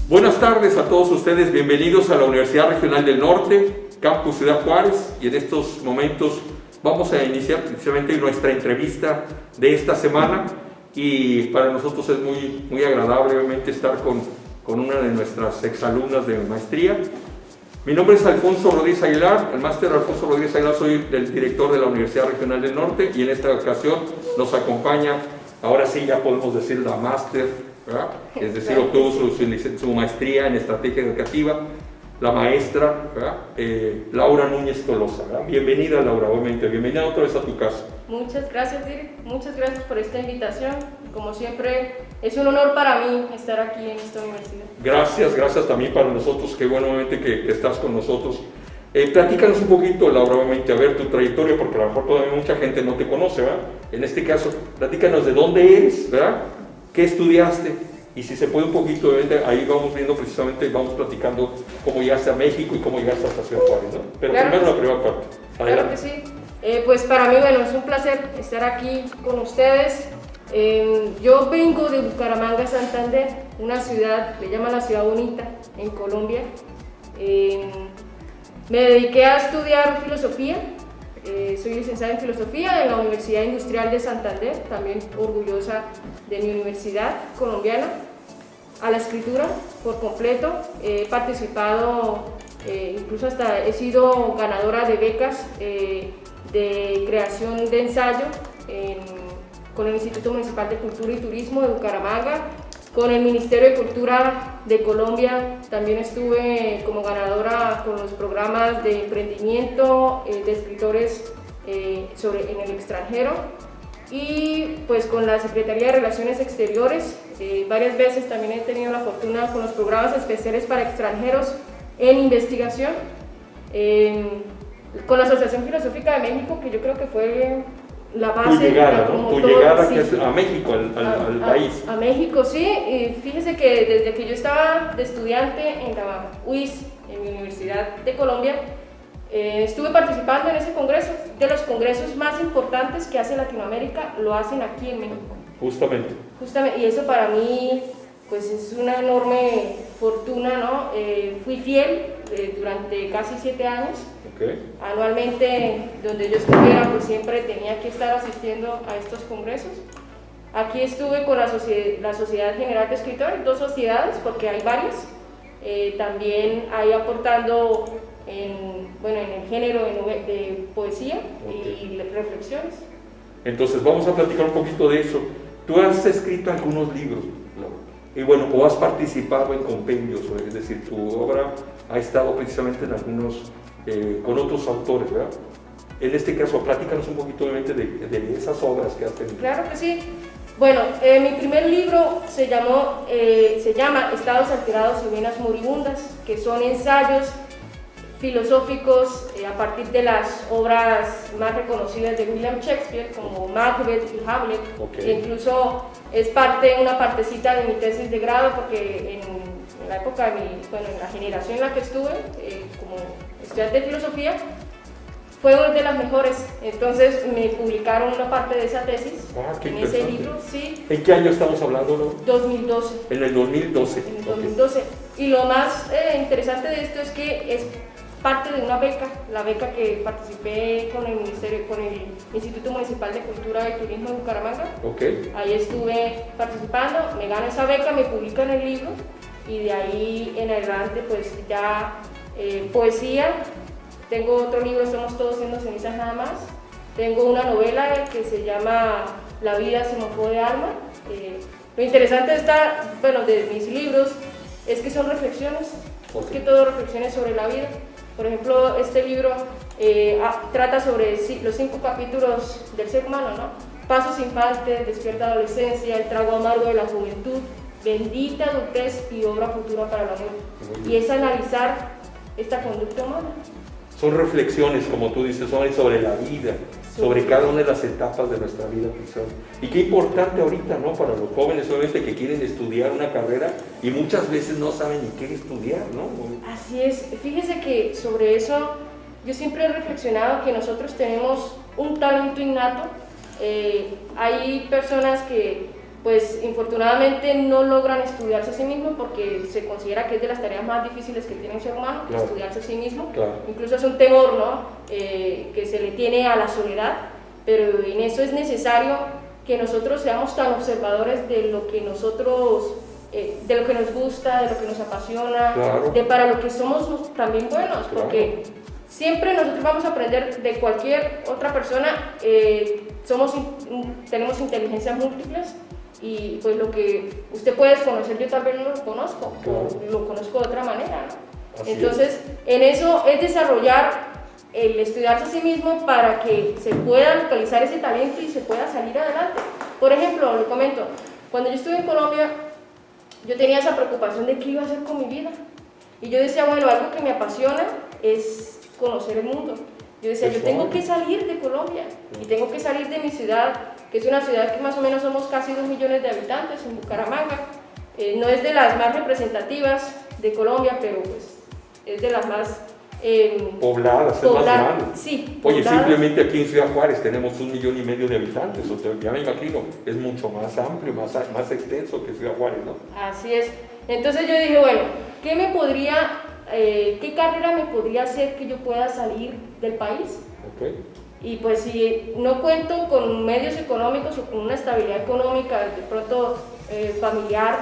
Buenas tardes a todos ustedes, bienvenidos a la Universidad Regional del Norte, Campus Ciudad Juárez, y en estos momentos vamos a iniciar precisamente nuestra entrevista de esta semana, y para nosotros es muy agradable obviamente estar con una de nuestras exalumnas de maestría. Mi nombre es Alfonso Rodríguez Aguilar, el máster Alfonso Rodríguez Aguilar, soy el director de la Universidad Regional del Norte, y en esta ocasión nos acompaña, ahora sí ya podemos decir la máster, ¿verdad? Es decir, obtuvo su maestría en estrategia educativa, la maestra, Laura Núñez Tolosa, ¿verdad? Bienvenida, Laura, obviamente, bienvenida otra vez a tu casa. Muchas gracias, Dirk, muchas gracias por esta invitación. Como siempre, es un honor para mí estar aquí en esta universidad. Gracias también para nosotros, qué bueno obviamente que estás con nosotros. Platícanos un poquito, Laura, obviamente, a ver tu trayectoria, porque a lo mejor todavía mucha gente no te conoce, ¿verdad? En este caso, platícanos de dónde eres, ¿verdad? ¿Qué estudiaste? Y si se puede un poquito, ahí vamos viendo precisamente, vamos platicando cómo llegaste a México y cómo llegaste hasta Ciudad Juárez, ¿no? Pero claro, primero la primera parte. Adelante. Claro que sí. Pues para mí, bueno, es un placer estar aquí con ustedes. Yo vengo de Bucaramanga, Santander, una ciudad, le llaman la ciudad bonita, en Colombia. Me dediqué a estudiar filosofía. Soy licenciada en filosofía en la Universidad Industrial de Santander, también orgullosa de mi universidad colombiana. A la escritura por completo, he participado, incluso hasta he sido ganadora de becas de creación de ensayo con el Instituto Municipal de Cultura y Turismo de Bucaramanga. Con el Ministerio de Cultura de Colombia también estuve como ganadora con los programas de emprendimiento de escritores en el extranjero, y pues con la Secretaría de Relaciones Exteriores varias veces también he tenido la fortuna con los programas especiales para extranjeros en investigación, con la Asociación Filosófica de México, que yo creo que fue la base. Tu llegada, ¿no? Tu llegada, sí, que es a México, al país. A México, sí. Y fíjese que desde que yo estaba de estudiante en la UIS, en mi Universidad de Colombia, estuve participando en ese congreso. De los congresos más importantes que hace Latinoamérica, lo hacen aquí en México. Justamente. Y eso para mí, pues es una enorme fortuna, ¿no? Fui fiel durante casi 7 años. Okay. Anualmente, donde yo estuviera, pues siempre tenía que estar asistiendo a estos congresos. Aquí estuve con la Sociedad General de Escritores, 2 sociedades, porque hay varias, también ahí aportando en el género de poesía. Okay. Y reflexiones. Entonces vamos a platicar un poquito de eso. Tú has escrito algunos libros, ¿no? Y bueno, o has participado en compendios, es decir, tu obra ha estado precisamente en algunos con otros autores, ¿verdad? En este caso, platícanos un poquito obviamente de esas obras que has tenido. Claro que sí. Bueno, mi primer libro se llama Estados alterados y venas moribundas, que son ensayos filosóficos a partir de las obras más reconocidas de William Shakespeare, como Macbeth y Hamlet. Okay. Que incluso es una partecita de mi tesis de grado, porque en la época en la generación en la que estuve como estudiante de filosofía, fue una de las mejores. Entonces me publicaron una parte de esa tesis en ese libro. Sí. ¿En qué año estamos hablando, no? 2012. En el 2012. En el 2012. Okay. Y lo más interesante de esto es que es parte de una beca, la beca que participé con el Instituto Municipal de Cultura y Turismo de Bucaramanga. Okay. Ahí estuve participando, me gano esa beca, me publican el libro, y de ahí en adelante pues ya poesía. Tengo otro libro, Somos todos siendo cenizas nada más. Tengo una novela que se llama La vida se mofó de alma. Lo interesante de mis libros es que son reflexiones, okay. Es que todo reflexiones sobre la vida. Por ejemplo, este libro trata sobre los 5 capítulos del ser humano, ¿no? Pasos infantes, despierta adolescencia, el trago amargo de la juventud, bendita adultez y obra futura para la muerte. Y es analizar esta conducta humana. Son reflexiones, como tú dices, son sobre la vida, sobre cada una de las etapas de nuestra vida. Y qué importante ahorita, ¿no? Para los jóvenes, obviamente, que quieren estudiar una carrera y muchas veces no saben ni qué estudiar, ¿no? Así es. Fíjese que sobre eso yo siempre he reflexionado que nosotros tenemos un talento innato. Hay personas que pues infortunadamente no logran estudiarse a sí mismos porque se considera que es de las tareas más difíciles que tiene un ser humano, claro, estudiarse a sí mismo. Claro. Incluso es un temor, ¿no? Que se le tiene a la soledad, pero en eso es necesario que nosotros seamos tan observadores de lo que nosotros, de lo que nos gusta, de lo que nos apasiona, claro, de para lo que somos también buenos, claro, porque siempre nosotros vamos a aprender de cualquier otra persona, tenemos inteligencias múltiples y pues lo que usted puede desconocer yo tal vez no lo conozco, claro, o lo conozco de otra manera, ¿no? Así Entonces en eso es desarrollar el estudiarse a sí mismo para que se pueda localizar ese talento y se pueda salir adelante. Por ejemplo, le comento, cuando yo estuve en Colombia yo tenía esa preocupación de qué iba a hacer con mi vida y yo decía, bueno, algo que me apasiona es conocer el mundo. Yo decía, yo tengo que salir de Colombia y tengo que salir de mi ciudad, que es una ciudad que más o menos somos casi 2 millones de habitantes, en Bucaramanga. No es de las más representativas de Colombia, pero pues es de las más pobladas, es más grande. Sí, oye, pobladas. simplemente aquí en Ciudad Juárez tenemos 1,5 millones de habitantes, o sea, ya me imagino, es mucho más amplio, más extenso que Ciudad Juárez, ¿no? Así es. Entonces yo dije, bueno, ¿qué carrera me podría hacer que yo pueda salir del país? Okay. Y pues si no cuento con medios económicos o con una estabilidad económica, de pronto familiar,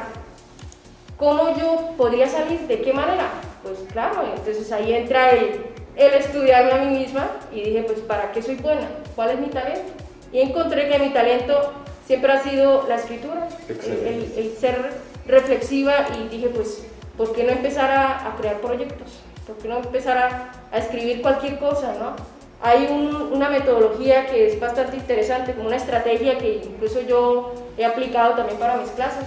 ¿cómo yo podría salir? ¿De qué manera? Pues claro, entonces ahí entra el estudiarme a mí misma y dije, pues ¿para qué soy buena? ¿Cuál es mi talento? Y encontré que mi talento siempre ha sido la escritura, el ser reflexiva, y dije, pues, ¿por qué no empezar a crear proyectos? ¿Por qué no empezar a escribir cualquier cosa, no? Hay una metodología que es bastante interesante, como una estrategia que incluso yo he aplicado también para mis clases,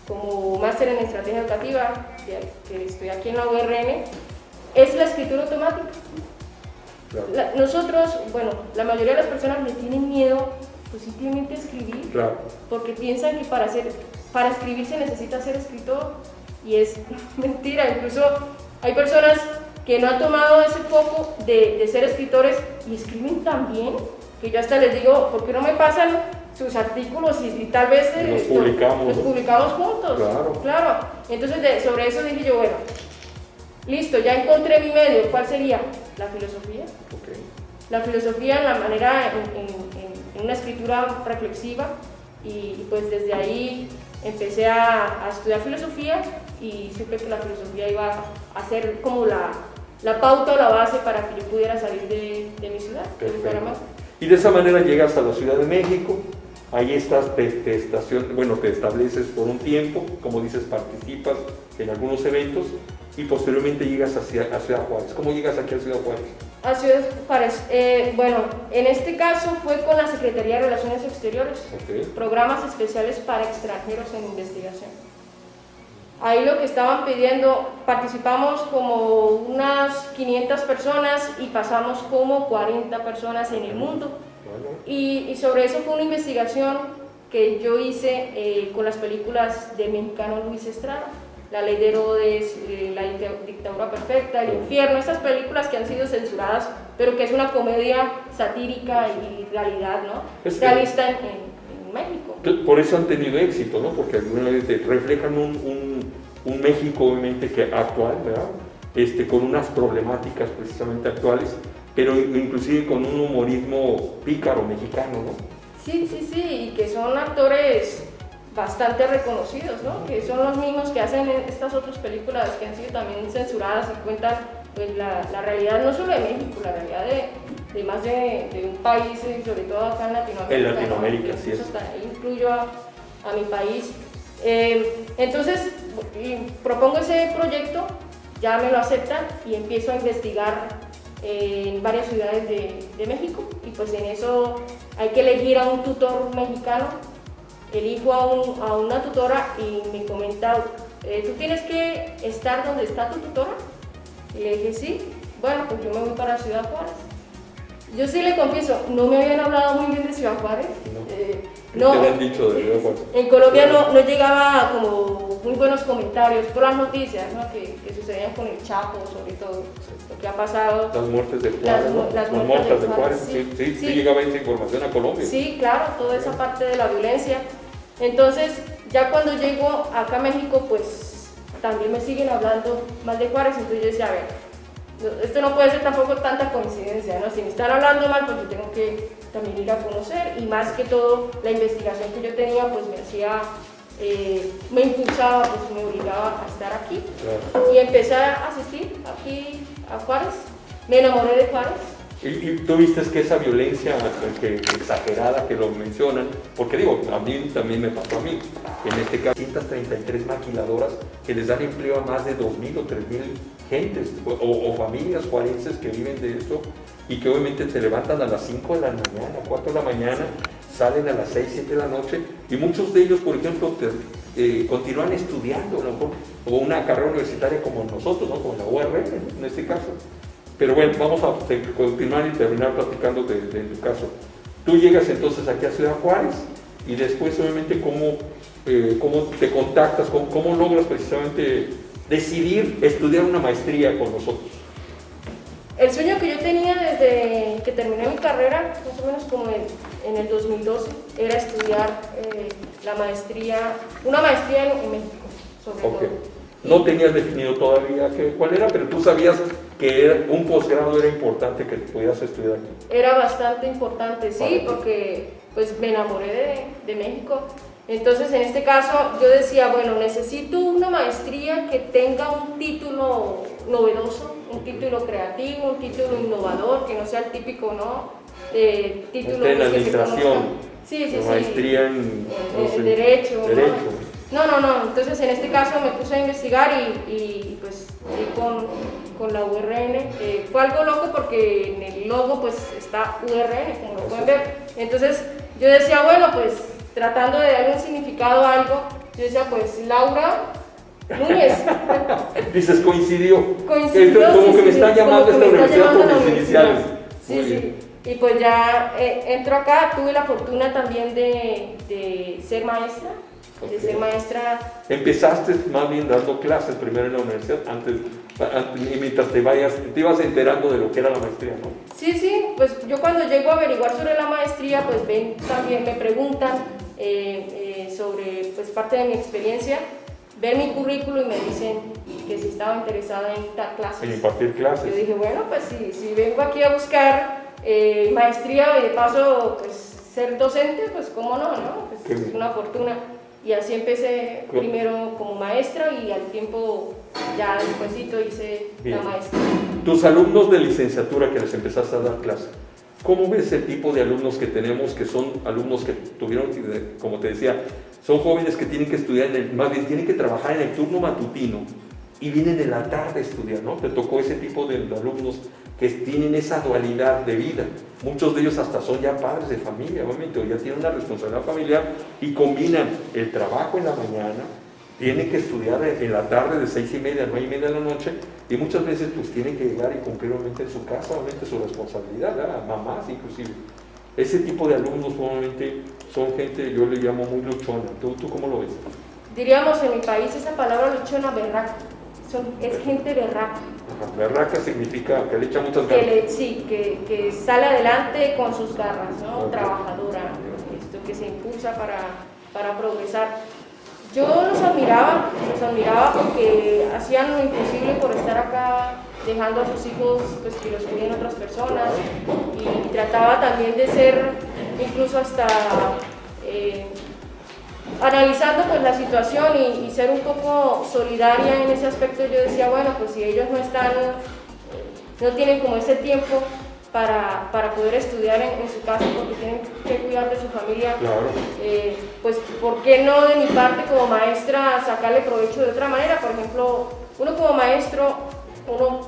como máster en estrategia educativa, que estoy aquí en la URN, es la escritura automática. Claro. Nosotros, bueno, la mayoría de las personas le tienen miedo pues simplemente a escribir, claro, porque piensan que para escribir se necesita ser escritor, y es mentira. Incluso hay personas que no han tomado ese foco de ser escritores y escriben tan bien que yo hasta les digo, ¿por qué no me pasan sus artículos y tal vez los publicamos juntos? Claro. Claro. Entonces sobre eso dije yo, bueno, listo, ya encontré mi medio. ¿Cuál sería? La filosofía. Okay. La filosofía en la manera, en una escritura reflexiva, y pues desde ahí empecé a estudiar filosofía y supe que la filosofía iba a ser como la pauta o la base para que yo pudiera salir de mi ciudad, de Bucaramanga. Y de esa manera llegas a la Ciudad de México, ahí estás, te estableces por un tiempo, como dices, participas en algunos eventos y posteriormente llegas a Ciudad Juárez. ¿Cómo llegas aquí a Ciudad Juárez? A Ciudad Juárez, bueno, en este caso fue con la Secretaría de Relaciones Exteriores, okay, programas especiales para extranjeros en investigación. Ahí lo que estaban pidiendo, participamos como unas 500 personas y pasamos como 40 personas en el mundo. Bueno. Y sobre eso fue una investigación que yo hice con las películas del mexicano Luis Estrada, La Ley de Herodes, La Dictadura Perfecta, El Infierno, estas películas que han sido censuradas, pero que es una comedia satírica y realidad, ¿no? Realista en México. Por eso han tenido éxito, ¿no? Porque alguna vez reflejan un México obviamente que actual, ¿verdad? Con unas problemáticas precisamente actuales, pero inclusive con un humorismo pícaro mexicano, ¿no? Sí, y que son actores bastante reconocidos, ¿no? Que son los mismos que hacen estas otras películas que han sido también censuradas y cuentan pues, la realidad no solo de México, la realidad de más de un país, sobre todo acá en Latinoamérica. En Latinoamérica, ¿no? sí es. Hasta incluyo a mi país. Entonces, propongo ese proyecto, ya me lo aceptan y empiezo a investigar en varias ciudades de México, y pues en eso hay que elegir a un tutor mexicano. Elijo a una tutora y me comenta, ¿tú tienes que estar donde está tu tutora? Y le dije, sí. Bueno, pues yo me voy para Ciudad Juárez. Yo sí le confieso, no me habían hablado muy bien de Ciudad Juárez. No. ¿Qué te han dicho de Ciudad Juárez? En Colombia no llegaba como muy buenos comentarios por las noticias, ¿no? que sucedían con el Chapo, sobre todo, lo que ha pasado. Las muertes de Juárez, las muertes de Juárez, sí llegaba esa información a Colombia. Sí, claro, toda esa parte de la violencia. Entonces, ya cuando llego acá a México, pues también me siguen hablando mal de Juárez, entonces yo decía, a ver, esto no puede ser tampoco tanta coincidencia, ¿no? Si me están hablando mal, pues yo tengo que también ir a conocer, y más que todo, la investigación que yo tenía, pues me hacía, me impulsaba, pues me obligaba a estar aquí. Claro. Y empecé a asistir aquí a Juárez, me enamoré de Juárez. Y tú viste que esa violencia exagerada que lo mencionan, porque digo, a mí también me pasó a mí, en este caso 133 maquiladoras que les dan empleo a más de 2.000 o 3.000 gentes o familias juarenses que viven de esto y que obviamente se levantan a las 5 de la mañana, 4 de la mañana, salen a las 6, 7 de la noche y muchos de ellos, por ejemplo, continúan estudiando, ¿no? O una carrera universitaria como nosotros, ¿no? Como la URL, ¿no? En este caso. Pero bueno, vamos a continuar y terminar platicando de tu caso. Tú llegas entonces aquí a Ciudad Juárez y después obviamente cómo te contactas, cómo logras precisamente decidir estudiar una maestría con nosotros. El sueño que yo tenía desde que terminé mi carrera, más o menos como en el 2012, era estudiar la maestría, una maestría en México, sobre todo. No tenías definido todavía cuál era, pero tú sabías que un posgrado era importante que pudieras estudiar aquí. Era bastante importante, sí, porque pues me enamoré de México. Entonces, en este caso, yo decía, bueno, necesito una maestría que tenga un título novedoso, un título creativo, un título innovador, que no sea el típico, ¿no? Título en administración, sí, maestría en derecho. Derecho. No, entonces en este caso me puse a investigar y pues con la URN. Fue algo loco porque en el logo pues está URN, como lo pueden ver. Entonces yo decía, bueno, pues tratando de darle un significado a algo, yo decía, pues Laura Núñez. Dices, coincidió. Coincidió, como que me está llamando esta universidad por mis iniciales. Sí. Y pues ya entro acá, tuve la fortuna también de ser maestra. De ser maestra. Empezaste más bien dando clases primero en la universidad, antes y mientras te ibas enterando de lo que era la maestría, ¿no? Sí, pues yo cuando llego a averiguar sobre la maestría, pues también me preguntan sobre pues parte de mi experiencia, ver mi currículo y me dicen que si estaba interesada en dar clases. En impartir clases. Yo dije, bueno, pues si vengo aquí a buscar maestría y de paso pues ser docente, pues cómo no, pues es una fortuna. Y así empecé primero como maestra y al tiempo ya despuesito hice la maestría. Tus alumnos de licenciatura que les empezaste a dar clase, ¿cómo ves el tipo de alumnos que tenemos, que son alumnos que tuvieron, como te decía, son jóvenes que tienen que estudiar, más bien tienen que trabajar en el turno matutino y vienen en la tarde a estudiar, ¿no? Te tocó ese tipo de alumnos que tienen esa dualidad de vida. Muchos de ellos hasta son ya padres de familia, obviamente, o ya tienen una responsabilidad familiar y combinan el trabajo en la mañana, tienen que estudiar en la tarde de 6:30 a 9:30 de la noche y muchas veces pues tienen que llegar y cumplir obviamente en su casa, obviamente su responsabilidad, ¿verdad? Mamás inclusive. Ese tipo de alumnos obviamente son gente, yo le llamo muy luchona. ¿Tú cómo lo ves? Diríamos en mi país esa palabra luchona, berraca. Es gente berraca. Berraca significa que le echa muchas ganas. Que sale adelante con sus garras, ¿no? Okay. Trabajadora, que se impulsa para progresar. Yo los admiraba porque hacían lo imposible por estar acá, dejando a sus hijos pues, que los cuiden otras personas, y trataba también de ser incluso hasta analizando pues la situación y ser un poco solidaria en ese aspecto. Yo decía, bueno, pues si ellos no tienen como ese tiempo para poder estudiar en su casa porque tienen que cuidar de su familia, claro. Pues ¿por qué no de mi parte como maestra sacarle provecho de otra manera? Por ejemplo, uno como maestro,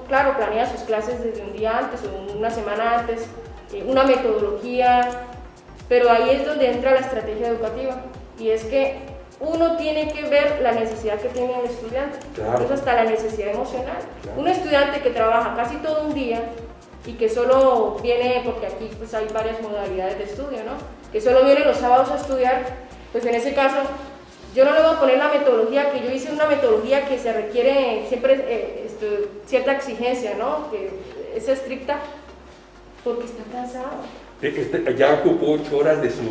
claro, planea sus clases desde un día antes o una semana antes, una metodología, pero ahí es donde entra la estrategia educativa. Y es que uno tiene que ver la necesidad que tiene el estudiante, claro. Es hasta la necesidad emocional. Claro. Un estudiante que trabaja casi todo un día y que solo viene, porque aquí pues hay varias modalidades de estudio, ¿no? Que solo viene los sábados a estudiar, pues en ese caso yo no le voy a poner la metodología, que yo hice una metodología que se requiere siempre cierta exigencia, ¿no? Que es estricta, porque está cansado. Ya ocupó 8 horas de su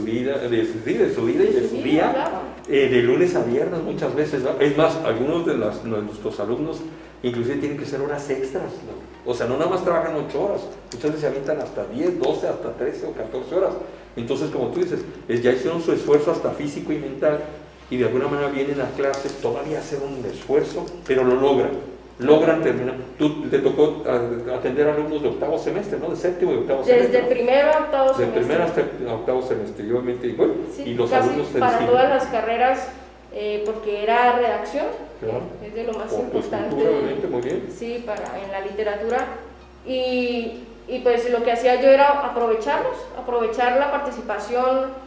vida y de su día, claro. De lunes a viernes muchas veces, ¿no? Es más, algunos de nuestros alumnos inclusive tienen que ser horas extras, ¿no? O sea, no nada más trabajan 8 horas, muchas veces se avientan hasta 10, 12, hasta 13 o 14 horas. Entonces, como tú dices, ya hicieron su esfuerzo hasta físico y mental, y de alguna manera vienen a clase todavía a hacer un esfuerzo, pero lo logran terminar. Tú te tocó atender alumnos de octavo semestre, ¿no? De séptimo y octavo semestre. Desde primero a octavo semestre. De primero hasta octavo semestre, y obviamente, y bueno, Sí, y los casi alumnos para todas las carreras, porque era redacción, claro, es de lo más por importante. obviamente, muy bien. Sí, en la literatura. Y pues lo que hacía yo era aprovechar la participación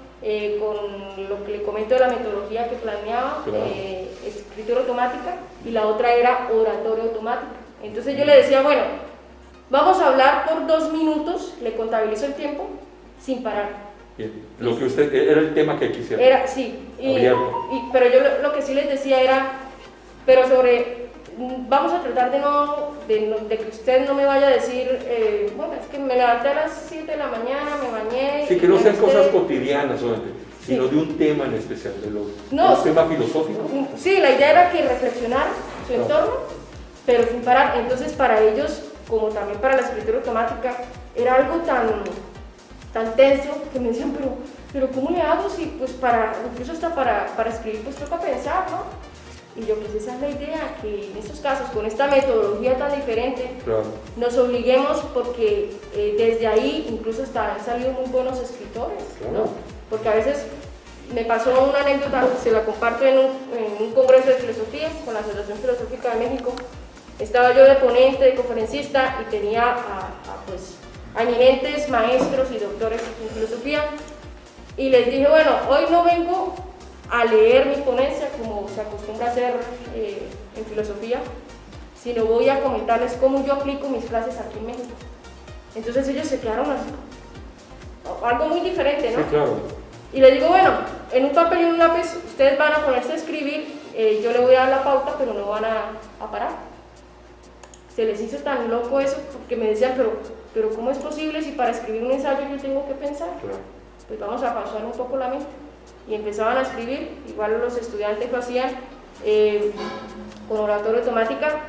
con lo que le comento de la metodología que planeaba, claro, escritura automática, y la otra era oratoria automática. Entonces yo le decía, bueno, vamos a hablar por 2 minutos, le contabilizo el tiempo sin parar. Bien. Lo que usted, era el tema que quisiera. Sí, pero yo lo que sí les decía era, pero vamos a tratar de que usted no me vaya a decir, bueno, es que me levanté a las 7 de la mañana, me bañé. Sí, que no sean cosas cotidianas solamente, sino de un tema en especial, de un tema filosófico. Sí, la idea era que reflexionar su entorno, pero sin parar. Entonces, para ellos, como también para la escritura automática, era algo tan tenso que me decían, pero ¿cómo le hago si, pues, incluso hasta para escribir, pues toca pensar, ¿no? Y yo, pues esa es la idea, que en estos casos, con esta metodología tan diferente, claro, nos obliguemos, porque desde ahí incluso han salido muy buenos escritores, claro, ¿no? Porque a veces me pasó una anécdota, se la comparto en un congreso de filosofía con la Asociación Filosófica de México. Estaba yo de ponente, de conferencista, y tenía a eminentes maestros y doctores en filosofía, y les dije, bueno, hoy no vengo a leer mi ponencia como se acostumbra a hacer en filosofía, sino voy a comentarles cómo yo aplico mis clases aquí en México. Entonces ellos se quedaron así, algo muy diferente, ¿no? Sí, claro. Y les digo, bueno, en un papel y un lápiz ustedes van a ponerse a escribir, yo le voy a dar la pauta, pero no van a parar. Se les hizo tan loco eso, porque me decían, pero ¿cómo es posible si para escribir un ensayo yo tengo que pensar? Claro. Pues vamos a pausar un poco la mente. Y empezaban a escribir, igual los estudiantes lo hacían con oratoria automática,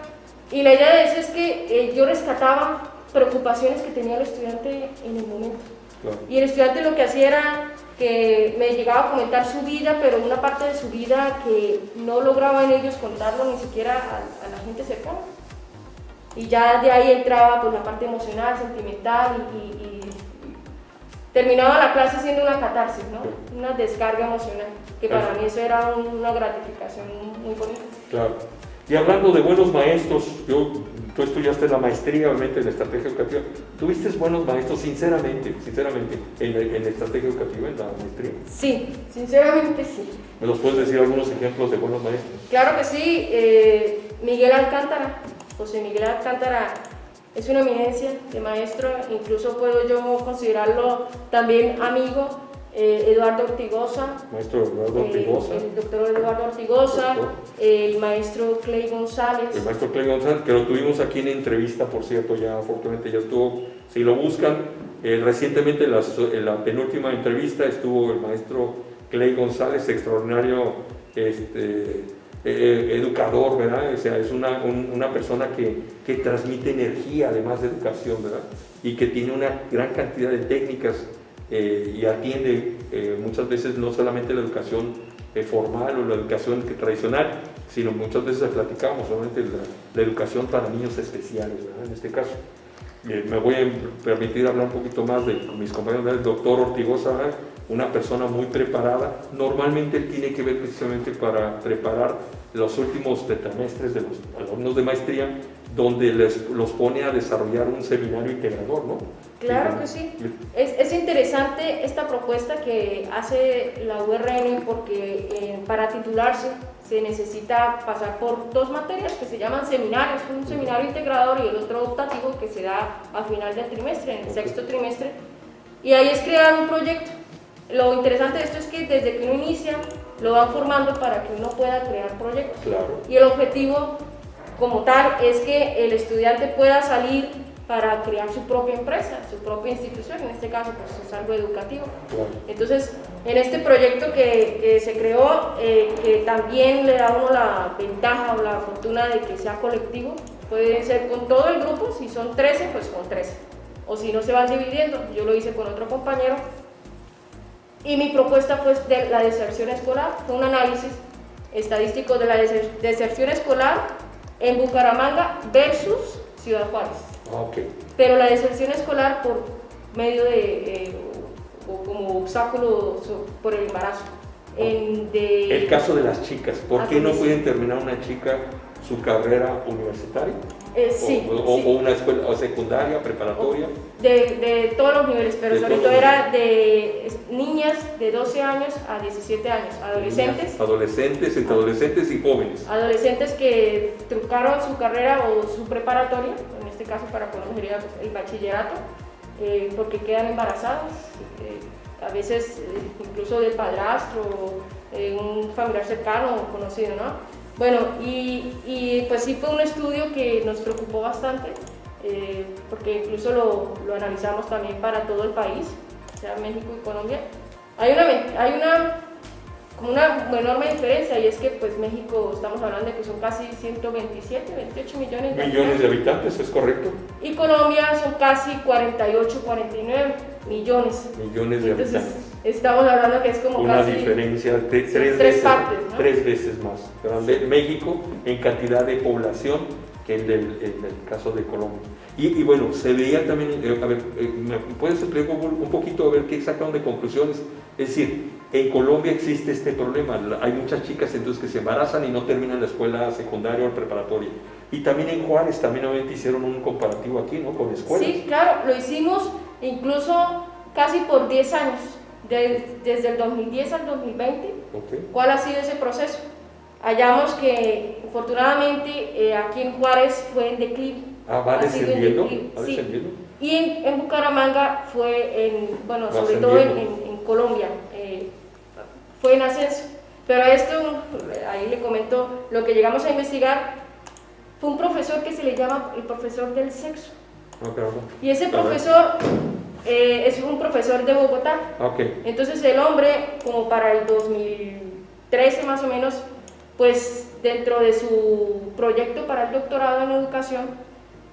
y la idea de eso es que yo rescataba preocupaciones que tenía el estudiante en el momento. Claro. Y el estudiante lo que hacía era que me llegaba a comentar su vida, pero una parte de su vida que no lograban ellos contarlo ni siquiera a la gente cercana. Y ya de ahí entraba pues la parte emocional, sentimental, y terminaba la clase siendo una catarsis, ¿no? Una descarga emocional, que para mí eso era una gratificación muy bonita. Claro. Y hablando de buenos maestros, tú estudiaste la maestría, obviamente, en estrategia educativa. ¿Tuviste buenos maestros, sinceramente, en estrategia educativa, en la maestría? Sí, sinceramente sí. ¿Me los puedes decir algunos ejemplos de buenos maestros? Claro que sí. Miguel Alcántara, José Miguel Alcántara, es una eminencia de maestro, incluso puedo yo considerarlo también amigo. Eduardo Ortigosa, maestro Eduardo Ortigosa, el doctor Eduardo Ortigosa, el maestro Clay González. El maestro Clay González, que lo tuvimos aquí en entrevista, por cierto, ya afortunadamente ya estuvo, si lo buscan, recientemente en la penúltima entrevista estuvo el maestro Clay González, extraordinario educador, ¿verdad? O sea, es una persona que transmite energía, además de educación, ¿verdad? Y que tiene una gran cantidad de técnicas y atiende muchas veces no solamente la educación formal o la educación tradicional, sino muchas veces platicamos solamente la educación para niños especiales, ¿verdad? En este caso. Me voy a permitir hablar un poquito más de mis compañeros del doctor Ortigosa, ¿verdad? Una persona muy preparada. Normalmente él tiene que ver precisamente para preparar los últimos trimestres de los alumnos de maestría, donde los pone a desarrollar un seminario integrador, ¿no? Claro que sí. Es interesante esta propuesta que hace la URN, porque para titularse se necesita pasar por 2 materias que se llaman seminarios, un seminario integrador y el otro optativo que se da a final del trimestre, en el 6º trimestre, y ahí es crear un proyecto. Lo interesante de esto es que desde que uno inicia lo van formando para que uno pueda crear proyectos. Claro. Y el objetivo como tal es que el estudiante pueda salir para crear su propia empresa, su propia institución, en este caso pues es algo educativo. Bueno. Entonces, en este proyecto que se creó, que también le da a uno la ventaja o la fortuna de que sea colectivo, puede ser con todo el grupo, si son 13, pues con 13, o si no se van dividiendo. Yo lo hice con otro compañero, y mi propuesta fue de la deserción escolar, fue un análisis estadístico de la deserción escolar en Bucaramanga versus Ciudad Juárez. Okay. Pero la deserción escolar por medio de, o como obstáculo por el embarazo. El caso de las chicas, ¿por qué no pueden terminar una chica su carrera universitaria? Sí, o una escuela secundaria, preparatoria. De todos los niveles, pero De sobre todo era de niñas de 12 años a 17 años, adolescentes. Niñas, adolescentes, entre adolescentes y jóvenes. Adolescentes que trucaron su carrera o su preparatoria, en este caso para Colombia sería el bachillerato, porque quedan embarazadas, a veces incluso del padrastro, un familiar cercano o conocido, ¿no? Bueno, y pues sí fue un estudio que nos preocupó bastante, porque incluso lo analizamos también para todo el país, o sea, México y Colombia. Hay una enorme diferencia, y es que pues México, estamos hablando de que son casi 127, 28 millones de habitantes, ¿es correcto? Y Colombia son casi 48, 49 millones. Millones de Entonces, habitantes. Estamos hablando que es como una casi diferencia de partes, ¿no? 3 veces más grande México en cantidad de población que en el caso de Colombia. Y bueno, se veía también, a ver, ¿me puedes explicar un poquito a ver qué sacaron de conclusiones? Es decir, en Colombia existe este problema, hay muchas chicas entonces que se embarazan y no terminan la escuela secundaria o preparatoria. Y también en Juárez, también obviamente hicieron un comparativo aquí, ¿no? Con escuelas. Sí, claro, lo hicimos incluso casi por 10 años, desde el 2010 al 2020. Okay. ¿Cuál ha sido ese proceso? Hallamos que afortunadamente aquí en Juárez fue en declive. ¿Va descendiendo? Sí. Y en Bucaramanga fue bueno, sobre todo en Colombia, fue en ascenso. Pero esto, ahí le comento, lo que llegamos a investigar fue un profesor que se le llama el profesor del sexo. Okay. Y ese profesor es un profesor de Bogotá. Okay. Entonces el hombre, como para el 2013 más o menos, pues dentro de su proyecto para el doctorado en educación,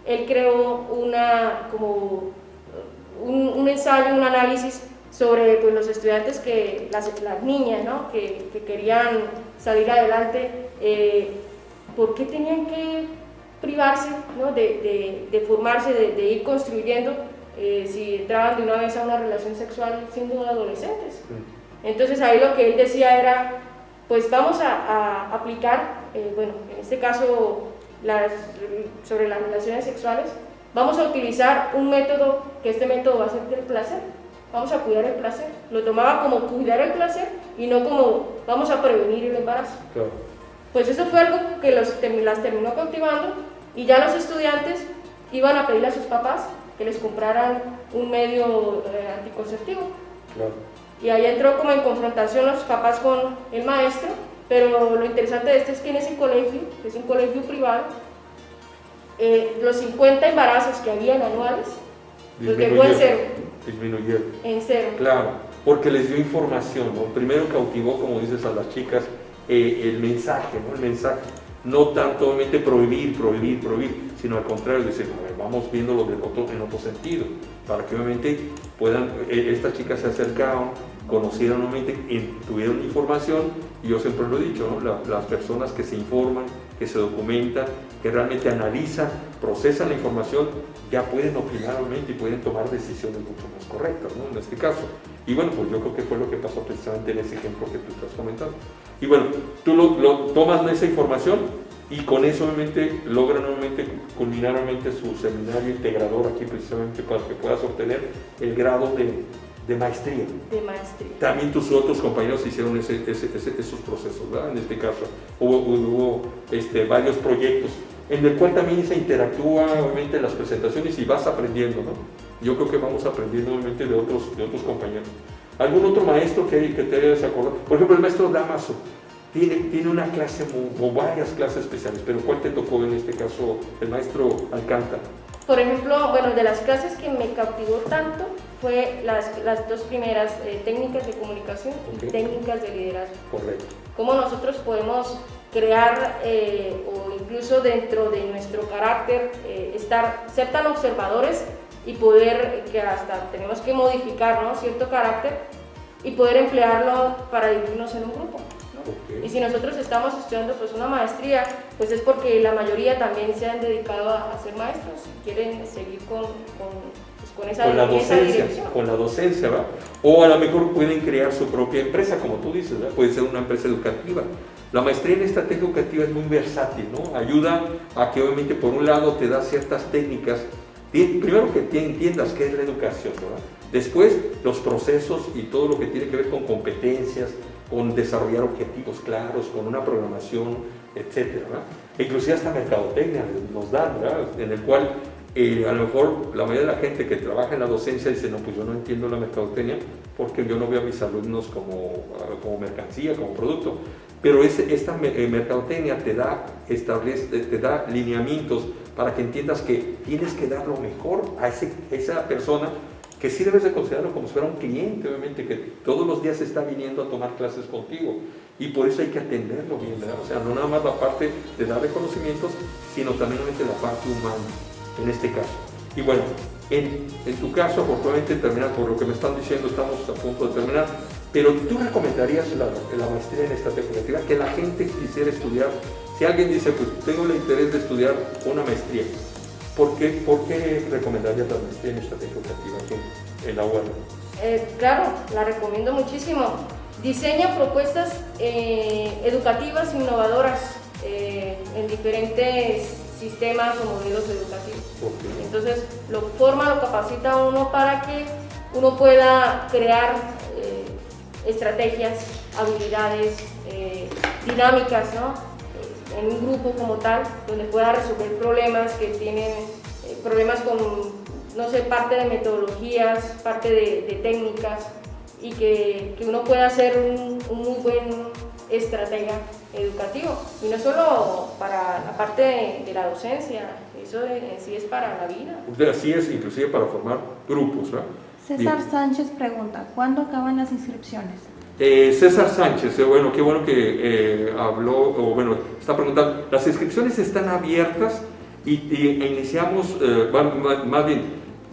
él creó un ensayo, un análisis sobre pues, los estudiantes, las niñas, ¿no? que querían salir adelante, por qué tenían que privarse, ¿no? de formarse, de ir construyendo, si entraban de una vez a una relación sexual siendo adolescentes. Entonces ahí lo que él decía era, pues vamos a aplicar, bueno, en este caso sobre las relaciones sexuales, vamos a utilizar un método, que este método va a ser del placer, vamos a cuidar el placer. Lo tomaba como cuidar el placer y no como vamos a prevenir el embarazo. Claro. Pues eso fue algo que las terminó cautivando, y ya los estudiantes iban a pedirle a sus papás que les compraran un medio anticonceptivo. Claro. Y ahí entró como en confrontación los papás con el maestro, pero lo interesante de esto es que en ese colegio, que es un colegio privado, los 50 embarazos que habían anuales, los dejó en cero. Disminuyeron. En cero. Claro, porque les dio información, ¿no? Primero cautivó, como dices, a las chicas el mensaje, ¿no? El mensaje. No tanto obviamente prohibir, sino al contrario, decir, vamos viéndolo en otro sentido, para que obviamente puedan, estas chicas se acercaron, conocieron obviamente, tuvieron información, y yo siempre lo he dicho, ¿no? Las personas que se informan, que se documentan, que realmente analizan, procesan la información, ya pueden opinar obviamente y pueden tomar decisiones mucho más correctas, ¿no? En este caso. Y bueno, pues yo creo que fue lo que pasó precisamente en ese ejemplo que tú estás comentando. Y bueno, tú lo tomas esa información y con eso obviamente logran obviamente culminar obviamente su seminario integrador aquí precisamente para que puedas obtener el grado de maestría. De maestría. También tus otros compañeros hicieron esos procesos, ¿verdad? En este caso hubo varios proyectos en el cual también se interactúa obviamente las presentaciones y vas aprendiendo, ¿no? Yo creo que vamos aprendiendo obviamente de otros compañeros. ¿Algún otro maestro que te hayas acordado? Por ejemplo, el maestro Damaso tiene una clase o varias clases especiales, pero ¿cuál te tocó en este caso? El maestro Alcántara. Por ejemplo, bueno, de las clases que me cautivó tanto fue las dos primeras, técnicas de comunicación y técnicas de liderazgo. Correcto. Cómo nosotros podemos crear o incluso dentro de nuestro carácter ser tan observadores y poder, que hasta tenemos que modificar, ¿no?, cierto carácter y poder emplearlo para dirigirnos en un grupo, ¿no? Y si nosotros estamos estudiando pues una maestría, pues es porque la mayoría también se han dedicado a ser maestros y quieren seguir con esa dirección. Con la docencia, ¿verdad? O a lo mejor pueden crear su propia empresa, como tú dices, ¿verdad? Puede ser una empresa educativa. La maestría en estrategia educativa es muy versátil, ¿no? Ayuda a que obviamente por un lado te da ciertas técnicas, primero que entiendas qué es la educación, ¿verdad? Después los procesos y todo lo que tiene que ver con competencias, con desarrollar objetivos claros, con una programación, etcétera, ¿verdad? E inclusive hasta mercadotecnia nos dan, ¿verdad? En el cual a lo mejor la mayoría de la gente que trabaja en la docencia dice, no, pues yo no entiendo la mercadotecnia porque yo no veo a mis alumnos como mercancía, como producto. Pero esta mercadotecnia te da lineamientos para que entiendas que tienes que dar lo mejor a esa persona, que sí debes de considerarlo como si fuera un cliente, obviamente, que todos los días está viniendo a tomar clases contigo. Y por eso hay que atenderlo bien, ¿verdad? O sea, no nada más la parte de darle conocimientos, sino también obviamente la parte humana, en este caso. Y bueno, en tu caso, afortunadamente terminar, por lo que me están diciendo, estamos a punto de terminar, pero ¿tú recomendarías la maestría en estrategia educativa? Que la gente quisiera estudiar, si alguien dice, pues tengo el interés de estudiar una maestría, ¿por qué recomendarías la maestría en estrategia educativa aquí en la UAM? Claro, la recomiendo muchísimo. Diseña propuestas educativas innovadoras en diferentes sistemas o modelos educativos. Entonces, lo capacita a uno para que uno pueda crear estrategias, habilidades, dinámicas, ¿no?, en un grupo como tal, donde pueda resolver problemas que tienen, problemas con, no sé, parte de metodologías, parte de técnicas, y que uno pueda ser un muy buen estratega educativo. Y no solo para la parte de la docencia, eso en sí es para la vida. Así es, inclusive para formar grupos, ¿verdad? César Sánchez pregunta, ¿cuándo acaban las inscripciones? César Sánchez, bueno, qué bueno que habló, o bueno, está preguntando, las inscripciones están abiertas e iniciamos, más bien,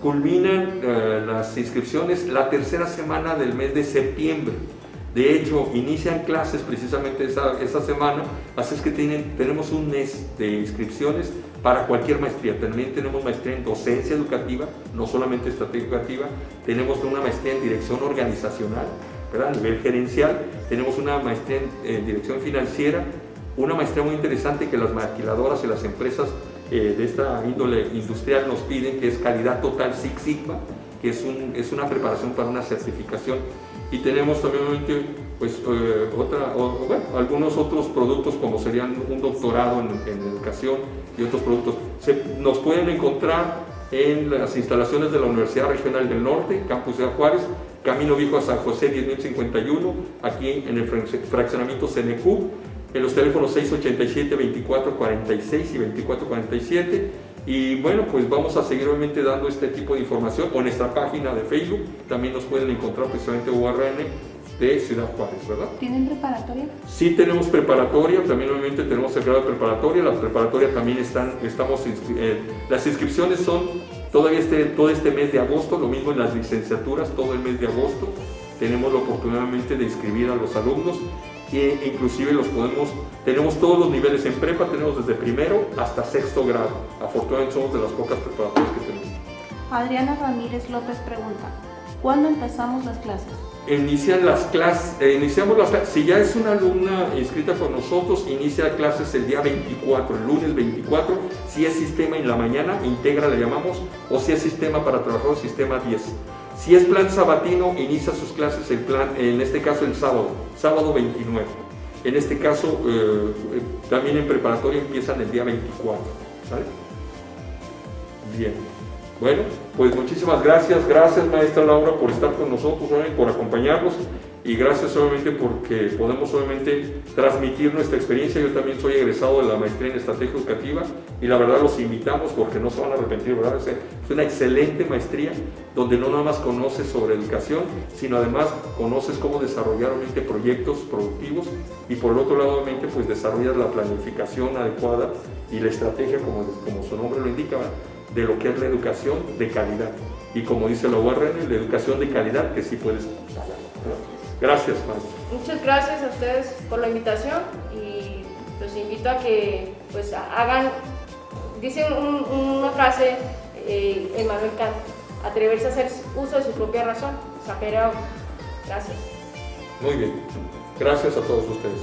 culminan las inscripciones la tercera semana del mes de septiembre. De hecho, inician clases precisamente esa semana, así es que tenemos un mes de inscripciones para cualquier maestría. También tenemos maestría en docencia educativa, no solamente estrategia educativa, tenemos una maestría en dirección organizacional, ¿verdad?, a nivel gerencial, tenemos una maestría en dirección financiera, una maestría muy interesante que las maquiladoras y las empresas de esta índole industrial nos piden, que es calidad total Six Sigma, que es una preparación para una certificación. Y tenemos también pues, algunos otros productos como serían un doctorado en educación y otros productos. Nos pueden encontrar en las instalaciones de la Universidad Regional del Norte, Campus Ciudad Juárez, Camino Viejo a San José 10051, aquí en el fraccionamiento CNQ, en los teléfonos 687-2446 y 2447. Y bueno, pues vamos a seguir obviamente dando este tipo de información, o en nuestra página de Facebook también nos pueden encontrar precisamente URN de Ciudad Juárez, ¿verdad? ¿Tienen preparatoria? Sí, tenemos preparatoria, también obviamente tenemos el grado de preparatoria, la preparatoria también las inscripciones son todavía todo este mes de agosto, lo mismo en las licenciaturas, todo el mes de agosto tenemos la oportunidad de inscribir a los alumnos, que inclusive tenemos todos los niveles en prepa, tenemos desde primero hasta sexto grado. Afortunadamente somos de las pocas preparatorias que tenemos. Adriana Ramírez López pregunta, ¿cuándo empezamos las clases? Iniciamos las clases, si ya es una alumna inscrita con nosotros, inicia clases el día 24, el lunes 24, si es sistema en la mañana, integra le llamamos, o si es sistema para trabajadores, sistema 10. Si es plan sabatino, inicia sus clases en este caso el sábado 29. En este caso, también en preparatoria empiezan el día 24. ¿Sale? Bien. Bueno, pues muchísimas gracias. Gracias, maestra Laura, por estar con nosotros, por acompañarnos. y gracias obviamente porque podemos obviamente transmitir nuestra experiencia. Yo también soy egresado de la maestría en estrategia educativa y la verdad los invitamos porque no se van a arrepentir, ¿verdad? Es una excelente maestría donde no nada más conoces sobre educación, sino además conoces cómo desarrollar obviamente proyectos productivos y por el otro lado obviamente pues desarrollas la planificación adecuada y la estrategia como su nombre lo indica, de lo que es la educación de calidad. Y como dice la URN, la educación de calidad que sí puedes pagar. Gracias, maestro. Muchas gracias a ustedes por la invitación y los invito a que pues hagan, dice una frase Emmanuel Kant, atreverse a hacer uso de su propia razón. Exagerado. Gracias. Muy bien. Gracias a todos ustedes.